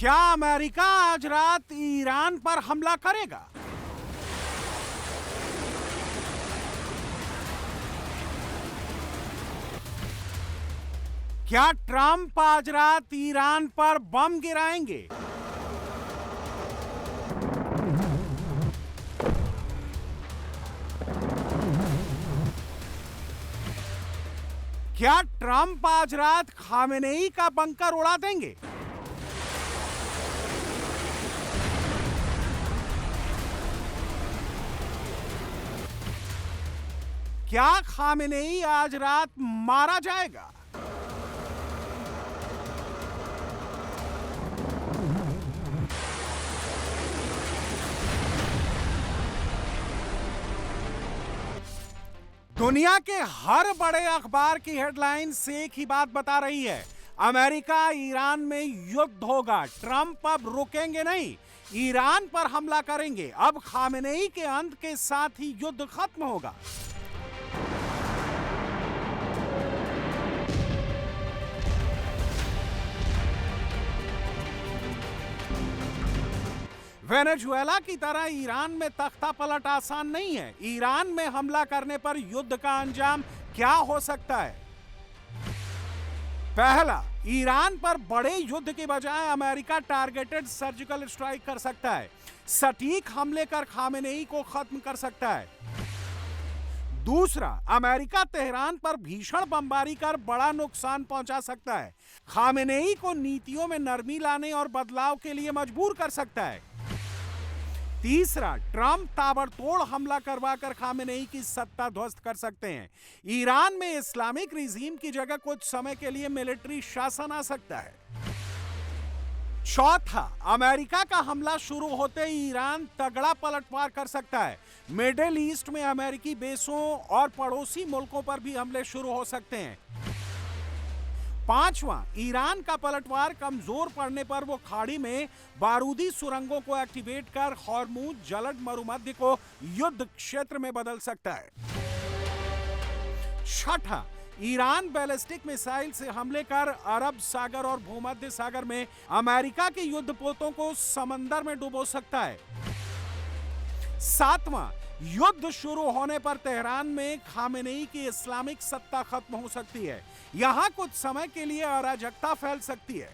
क्या अमेरिका आज रात ईरान पर हमला करेगा? क्या ट्रंप आज रात ईरान पर बम गिराएंगे? क्या ट्रंप आज रात खामेनेई का बंकर उड़ा देंगे? क्या खामेनेई आज रात मारा जाएगा? दुनिया के हर बड़े अखबार की हेडलाइंस एक ही बात बता रही है, अमेरिका ईरान में युद्ध होगा। ट्रंप अब रुकेंगे नहीं, ईरान पर हमला करेंगे। अब खामेनेई के अंत के साथ ही युद्ध खत्म होगा। वेनेजुएला की तरह ईरान में तख्ता पलट आसान नहीं है। ईरान में हमला करने पर युद्ध का अंजाम क्या हो सकता है? पहला, ईरान पर बड़े युद्ध के बजाय अमेरिका टारगेटेड सर्जिकल स्ट्राइक कर सकता है। सटीक हमले कर खामेनेई को खत्म कर सकता है। दूसरा, अमेरिका तेहरान पर भीषण बमबारी कर बड़ा नुकसान पहुंचा सकता है। खामेनेई को नीतियों में नरमी लाने और बदलाव के लिए मजबूर कर सकता है। तीसरा, ट्रंप ताबड़तोड़ हमला करवाकर खामेनेई की सत्ता ध्वस्त कर सकते हैं। ईरान में इस्लामिक रिजीम की जगह कुछ समय के लिए मिलिट्री शासन आ सकता है। चौथा, अमेरिका का हमला शुरू होते ही ईरान तगड़ा पलटवार कर सकता है। मिडिल ईस्ट में अमेरिकी बेसों और पड़ोसी मुल्कों पर भी हमले शुरू हो सकते हैं। पांचवां, ईरान का पलटवार कमजोर पड़ने पर वो खाड़ी में बारूदी सुरंगों को एक्टिवेट कर हॉर्मुज जलद मरुमध्य को युद्ध क्षेत्र में बदल सकता है। छठा, ईरान बैलिस्टिक मिसाइल से हमले कर अरब सागर और भूमध्य सागर में अमेरिका के युद्धपोतों को समंदर में डुबो सकता है। सातवां, युद्ध शुरू होने पर तेहरान में खामेनेई की इस्लामिक सत्ता खत्म हो सकती है। यहां कुछ समय के लिए अराजकता फैल सकती है।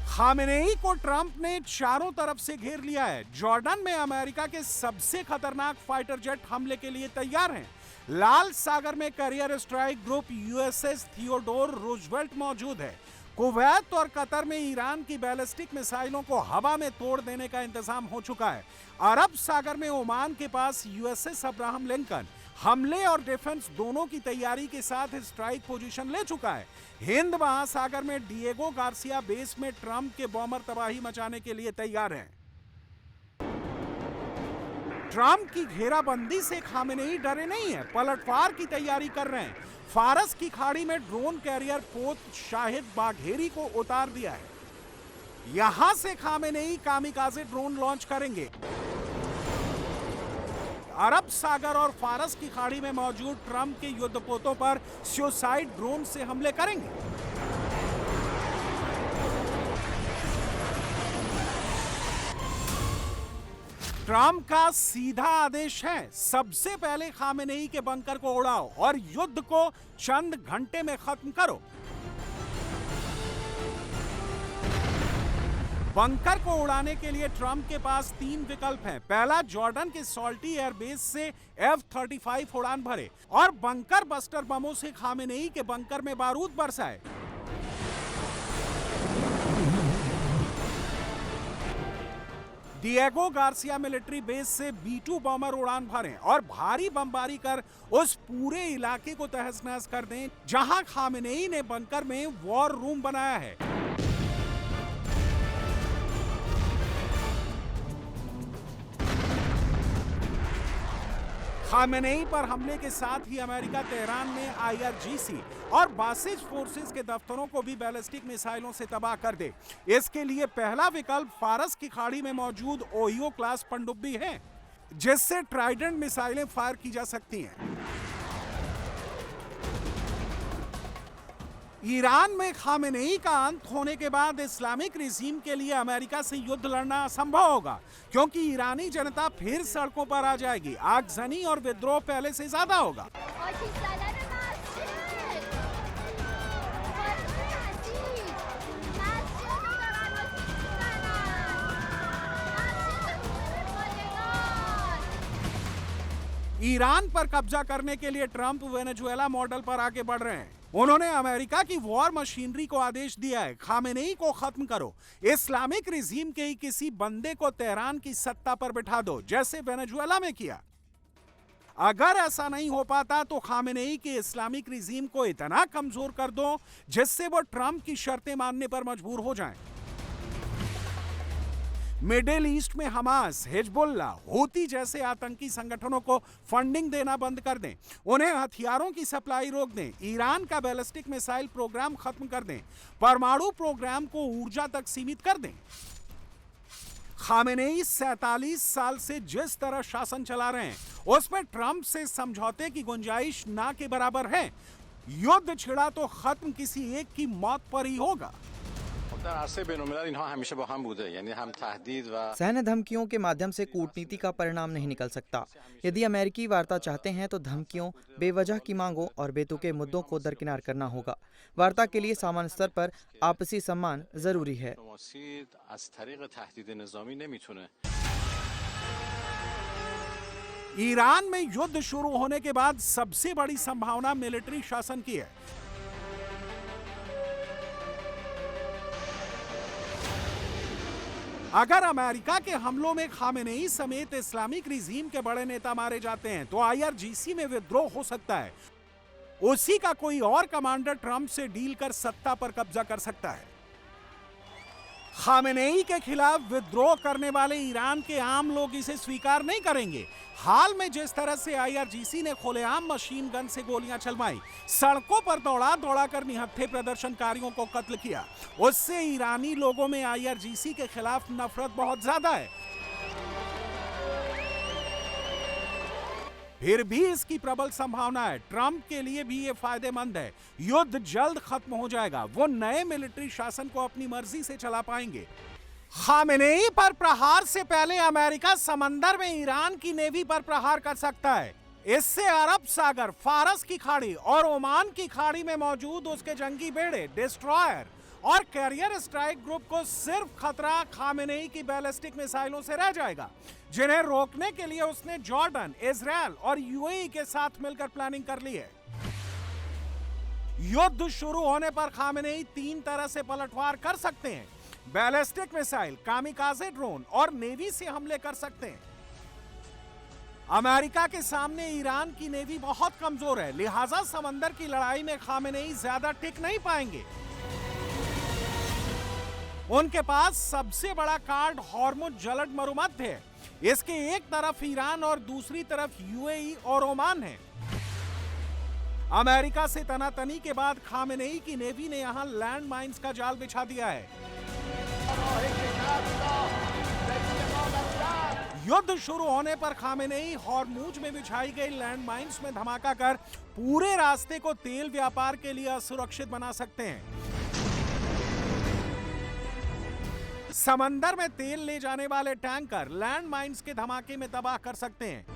खामेनेई को ट्रंप ने चारों तरफ से घेर लिया है। जॉर्डन में अमेरिका के सबसे खतरनाक फाइटर जेट हमले के लिए तैयार हैं। लाल सागर में career strike group USS Theodore Roosevelt मौजूद है। कुवैत और कतर में ईरान की बैलिस्टिक मिसाइलों को हवा में तोड़ देने का इंतजाम हो चुका है। अरब सागर में ओमान के पास यूएसएस अब्राहम लिंकन हमले और डिफेंस दोनों की तैयारी के साथ स्ट्राइक पोजीशन ले चुका है। हिंद महासागर में डिएगो गार्सिया बेस में ट्रंप के बॉम्बर तबाही मचाने के लिए तैयार हैं। ट्रंप की घेराबंदी से खामेनेई डरे नहीं है, पलटवार की तैयारी कर रहे हैं। फारस की खाड़ी में ड्रोन कैरियर पोत शाहिद बाघेरी को उतार दिया है। यहां से खामेनेई कामिकाजे ड्रोन लॉन्च करेंगे। अरब सागर और फारस की खाड़ी में मौजूद ट्रंप के युद्धपोतों पर सुसाइड ड्रोन से हमले करेंगे। ट्रंप का सीधा आदेश है, सबसे पहले खामेनेई के बंकर को उड़ाओ और युद्ध को चंद घंटे में खत्म करो। बंकर को उड़ाने के लिए ट्रंप के पास 3 विकल्प हैं। पहला, जॉर्डन के सॉल्टी एयरबेस से F-35 उड़ान भरे और बंकर बस्टर बमों से खामेनेई के बंकर में बारूद बरसाए। डिएगो गार्सिया मिलिट्री बेस से B-2 बॉम्बर उड़ान भरें और भारी बमबारी कर उस पूरे इलाके को तहस-नहस कर दें जहां खामेनेई ने बंकर में वॉर रूम बनाया है। खामेनेई पर हमले के साथ ही अमेरिका तेहरान में IRGC और बासिज फोर्सेस के दफ्तरों को भी बैलिस्टिक मिसाइलों से तबाह कर दे। इसके लिए पहला विकल्प फारस की खाड़ी में मौजूद ओहियो क्लास पनडुब्बी है, जिससे ट्राइडेंट मिसाइलें फायर की जा सकती हैं। ईरान में खामेनेई का अंत होने के बाद इस्लामिक रिजीम के लिए अमेरिका से युद्ध लड़ना असंभव होगा, क्योंकि ईरानी जनता फिर सड़कों पर आ जाएगी। आगजनी और विद्रोह पहले से ज्यादा होगा। ईरान पर कब्जा करने के लिए ट्रंप वेनेजुएला मॉडल पर आगे बढ़ रहे हैं। उन्होंने अमेरिका की वॉर मशीनरी को आदेश दिया है, खामेनेई को खत्म करो, इस्लामिक रिजीम के ही किसी बंदे को तेहरान की सत्ता पर बिठा दो, जैसे वेनेजुएला में किया। अगर ऐसा नहीं हो पाता तो खामेनेई के इस्लामिक रिजीम को इतना कमजोर कर दो जिससे वो ट्रंप की शर्तें मानने पर मजबूर हो जाएं। मिडिल ईस्ट में हमास, हिजबुल्ला, हूती जैसे आतंकी संगठनों को फंडिंग देना बंद कर दें, उन्हें हथियारों की सप्लाई रोक दें, ईरान का बैलिस्टिक मिसाइल प्रोग्राम खत्म कर दें, परमाणु प्रोग्राम को ऊर्जा तक सीमित कर दें। खामेनेई 47 साल से जिस तरह शासन चला रहे हैं, उसमें ट्रंप से समझौते की गुंजाइश ना के बराबर है। युद्ध छिड़ा तो खत्म किसी एक की मौत पर ही होगा। सैन्य धमकियों के माध्यम से कूटनीति का परिणाम नहीं निकल सकता। यदि अमेरिकी वार्ता चाहते हैं तो धमकियों, बेवजह की मांगों और बेतुके मुद्दों को दरकिनार करना होगा। वार्ता के लिए सामान्य स्तर पर आपसी सम्मान जरूरी है। ईरान में युद्ध शुरू होने के बाद सबसे बड़ी संभावना मिलिट्री शासन की है। अगर अमेरिका के हमलों में खामेनेई समेत इस्लामिक रिजीम के बड़े नेता मारे जाते हैं तो आईआरजीसी में विद्रोह हो सकता है। उसी का कोई और कमांडर ट्रंप से डील कर सत्ता पर कब्जा कर सकता है। खामेनेई के खिलाफ विद्रोह करने वाले ईरान के आम लोग इसे स्वीकार नहीं करेंगे। हाल में जिस तरह से आईआरजीसी ने खुलेआम मशीन गन से गोलियां चलवाई, सड़कों पर दौड़ा दौड़ा कर निहत्थे प्रदर्शनकारियों को कत्ल किया, उससे ईरानी लोगों में आईआरजीसी के खिलाफ नफरत बहुत ज्यादा है। फिर भी इसकी प्रबल संभावना है। ट्रंप के लिए भी ये फायदेमंद है। युद्ध जल्द खत्म हो जाएगा, वो नए मिलिट्री शासन को अपनी मर्जी से चला पाएंगे। खामेनेई पर प्रहार से पहले अमेरिका समंदर में ईरान की नेवी पर प्रहार कर सकता है। इससे अरब सागर, फारस की खाड़ी और ओमान की खाड़ी में मौजूद उसके जंगी बेड़े, डिस्ट्रॉयर और कैरियर स्ट्राइक ग्रुप को सिर्फ खतरा खामेनेई की बैलिस्टिक मिसाइलों से रह जाएगा, जिन्हें रोकने के लिए उसने जॉर्डन, इजराइल और यूएई के साथ मिलकर प्लानिंग कर ली है। युद्ध शुरू होने पर खामेनेई 3 तरह से पलटवार कर सकते हैं। बैलिस्टिक मिसाइल, कामिकाजे ड्रोन और नेवी से हमले कर सकते हैं। अमेरिका के सामने ईरान की नेवी बहुत कमजोर है, लिहाजा समंदर की लड़ाई में खामेनेई ज्यादा टिक नहीं पाएंगे। उनके पास सबसे बड़ा कार्ड हॉर्मुज जलद मरुमध्य है। इसके एक तरफ ईरान और दूसरी तरफ यूएई और ओमान है। अमेरिका से तनातनी के बाद खामेनेई की नेवी ने यहां लैंड माइन्स का जाल बिछा दिया है। युद्ध शुरू होने पर खामेनेई हॉर्मुज में बिछाई गई लैंड माइन्स में धमाका कर पूरे रास्ते को तेल व्यापार के लिए असुरक्षित बना सकते हैं। समंदर में तेल ले जाने वाले टैंकर लैंड माइन्स के धमाके में तबाह कर सकते हैं।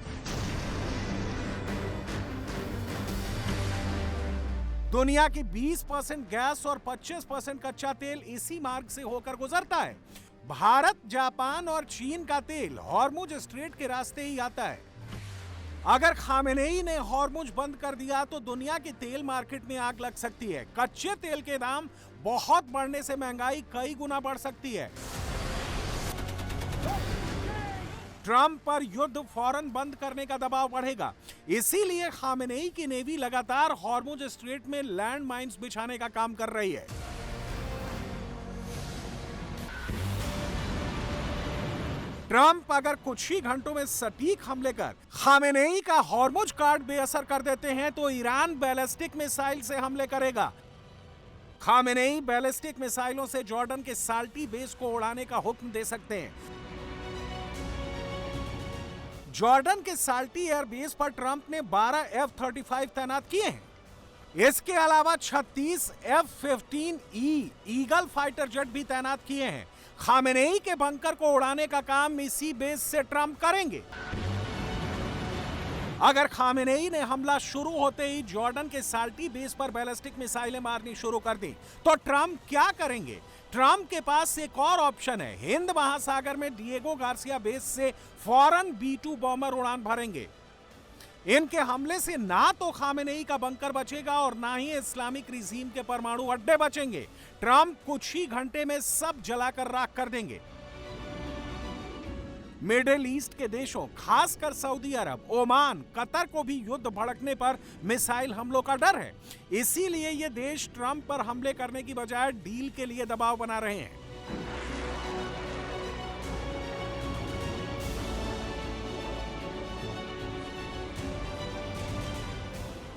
दुनिया की 20% गैस और 25% कच्चा तेल इसी मार्ग से होकर गुजरता है। भारत, जापान और चीन का तेल हॉर्मुज स्ट्रेट के रास्ते ही आता है। अगर खामेनेई ने हॉर्मुज बंद कर दिया तो दुनिया की तेल मार्केट में आग लग सकती है। कच्चे तेल के दाम बहुत बढ़ने से महंगाई कई गुना बढ़ सकती है। ट्रंप पर युद्ध फौरन बंद करने का दबाव बढ़ेगा। इसीलिए खामेनेई की नेवी लगातार हॉर्मुज स्ट्रेट में लैंड माइन्स बिछाने का काम कर रही है। ट्रंप अगर कुछ ही घंटों में सटीक हमले कर खामेनेई का हॉर्मुज कार्ड बेअसर कर देते हैं तो ईरान बैलिस्टिक मिसाइल से हमले करेगा। खामेनेई बैलिस्टिक मिसाइलों से जॉर्डन के साल्टी बेस को उड़ाने का हुक्म दे सकते हैं। जॉर्डन के साल्टी एयर बेस पर ट्रंप ने 12 F-35 तैनात किए हैं। इसके अलावा 36 F-15E ईगल फाइटर जेट भी तैनात किए हैं। खामेनेई के बंकर को उड़ाने का काम इसी बेस से ट्रंप करेंगे। अगर खामेनेई ने हमला शुरू होते ही जॉर्डन के साल्टी बेस पर बैलिस्टिक मिसाइलें मारनी शुरू कर दी तो ट्रंप क्या करेंगे? ट्रंप के पास एक और ऑप्शन है। हिंद महासागर में डिएगो गार्सिया बेस से फौरन B-2 बॉम्बर उड़ान भरेंगे। इनके हमले से ना तो खामेनेई का बंकर बचेगा और ना ही इस्लामिक रिजीम के परमाणु अड्डे बचेंगे। ट्रंप कुछ ही घंटे में सब जलाकर राख कर देंगे। मिडिल ईस्ट के देशों खासकर सऊदी अरब, ओमान, कतर को भी युद्ध भड़कने पर मिसाइल हमलों का डर है। इसीलिए ये देश ट्रंप पर हमले करने की बजाय डील के लिए दबाव बना रहे हैं।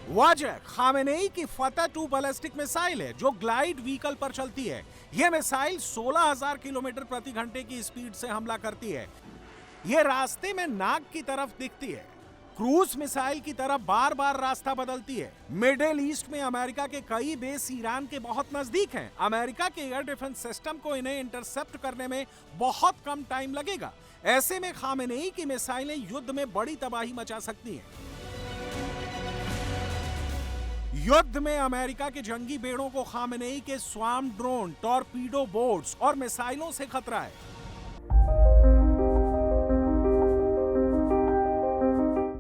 वजह खामेनेई की फतह-2 बैलिस्टिक मिसाइल है जो ग्लाइड व्हीकल पर चलती है। यह मिसाइल 16,000 किलोमीटर प्रति घंटे की स्पीड से हमला करती है। यह रास्ते में नाक की तरफ दिखती है। क्रूज मिसाइल की तरह बार बार रास्ता बदलती है। मिडिल ईस्ट में अमेरिका के कई बेस ईरान के बहुत नजदीक हैं। अमेरिका के एयर डिफेंस सिस्टम को इन्हें इंटरसेप्ट करने में बहुत कम टाइम लगेगा। ऐसे में खामेनेई की मिसाइलें युद्ध में बड़ी तबाही मचा सकती हैं। युद्ध में अमेरिका के जंगी बेड़ों को खामेनेई के स्वार्म ड्रोन, टॉर्पीडो बोट्स और मिसाइलों से खतरा है।